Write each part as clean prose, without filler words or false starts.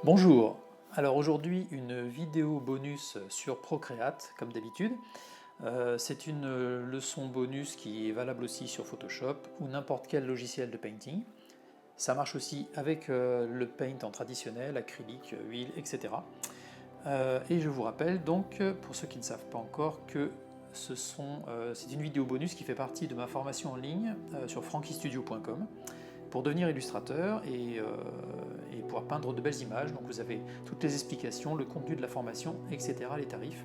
Bonjour, alors aujourd'hui une vidéo bonus sur Procreate comme d'habitude. C'est une leçon bonus qui est valable aussi sur Photoshop ou n'importe quel logiciel de painting. Ça marche aussi avec le paint en traditionnel, acrylique, huile, etc. Et je vous rappelle donc, pour ceux qui ne savent pas encore, que c'est une vidéo bonus qui fait partie de ma formation en ligne sur frankystudio.com pour devenir illustrateur et pouvoir peindre de belles images. Donc vous avez toutes les explications, le contenu de la formation, etc., les tarifs.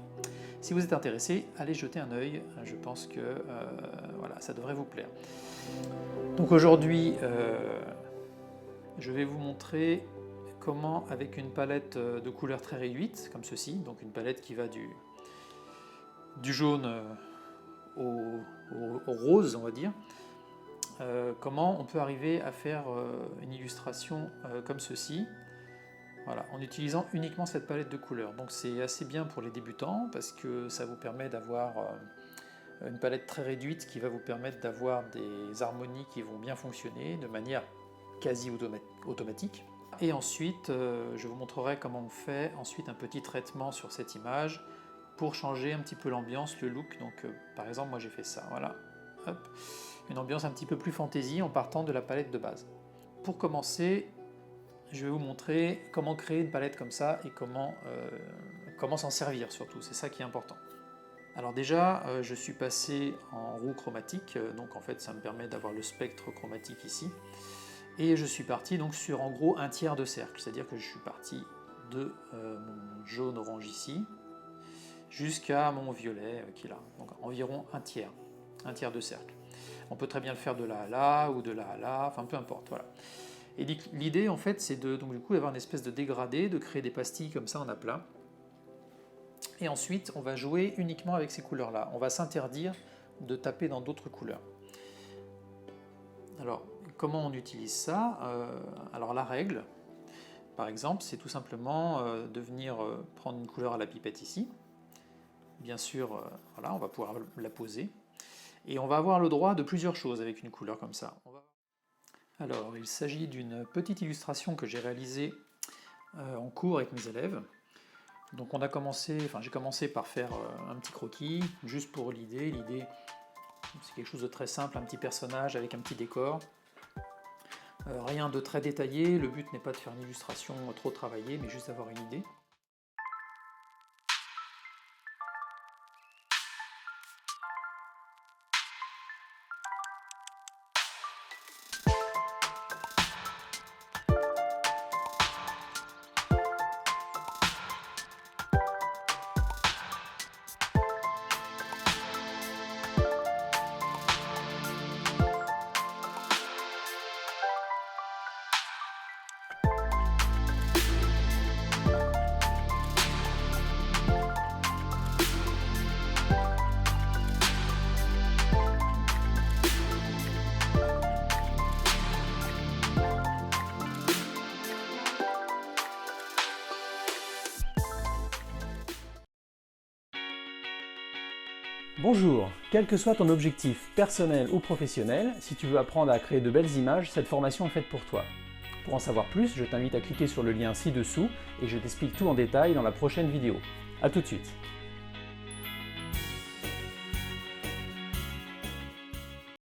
Si vous êtes intéressé, allez jeter un œil, je pense que voilà, ça devrait vous plaire. Donc aujourd'hui, je vais vous montrer comment, avec une palette de couleurs très réduite, comme ceci, donc une palette qui va du jaune au rose, on va dire, comment on peut arriver à faire une illustration comme ceci, voilà, en utilisant uniquement cette palette de couleurs. Donc c'est assez bien pour les débutants parce que ça vous permet d'avoir une palette très réduite qui va vous permettre d'avoir des harmonies qui vont bien fonctionner de manière quasi automatique. Et ensuite, je vous montrerai comment on fait ensuite un petit traitement sur cette image pour changer un petit peu l'ambiance, le look. Donc par exemple, moi j'ai fait ça, voilà, hop, une ambiance un petit peu plus fantaisie en partant de la palette de base. Pour commencer, je vais vous montrer comment créer une palette comme ça et comment s'en servir surtout, c'est ça qui est important. Alors déjà, je suis passé en roue chromatique, donc en fait ça me permet d'avoir le spectre chromatique ici. Et je suis parti donc sur en gros un tiers de cercle, c'est-à-dire que je suis parti de mon jaune-orange ici, jusqu'à mon violet qui est là, donc environ un tiers de cercle. On peut très bien le faire de là à là, ou de là à là, enfin peu importe, voilà. Et l'idée en fait c'est de donc, du coup, avoir une espèce de dégradé, de créer des pastilles comme ça en aplat. Et ensuite on va jouer uniquement avec ces couleurs-là, on va s'interdire de taper dans d'autres couleurs. Alors, comment on utilise ça? Alors la règle, par exemple, c'est tout simplement de venir prendre une couleur à la pipette ici. Bien sûr, voilà, on va pouvoir la poser. Et on va avoir le droit de plusieurs choses avec une couleur comme ça. Alors, il s'agit d'une petite illustration que j'ai réalisée en cours avec mes élèves. Donc j'ai commencé par faire un petit croquis, juste pour l'idée. L'idée, c'est quelque chose de très simple, un petit personnage avec un petit décor. Rien de très détaillé, le but n'est pas de faire une illustration trop travaillée, mais juste d'avoir une idée. Bonjour, quel que soit ton objectif personnel ou professionnel, si tu veux apprendre à créer de belles images, cette formation est faite pour toi. Pour en savoir plus, je t'invite à cliquer sur le lien ci-dessous et je t'explique tout en détail dans la prochaine vidéo. A tout de suite.